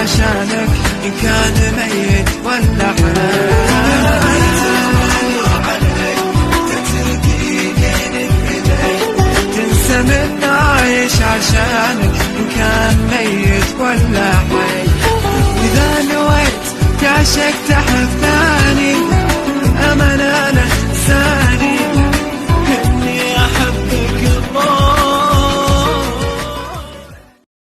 عشانك إن كان ميت ولا حي. تنسى من عايش عشانك إن كان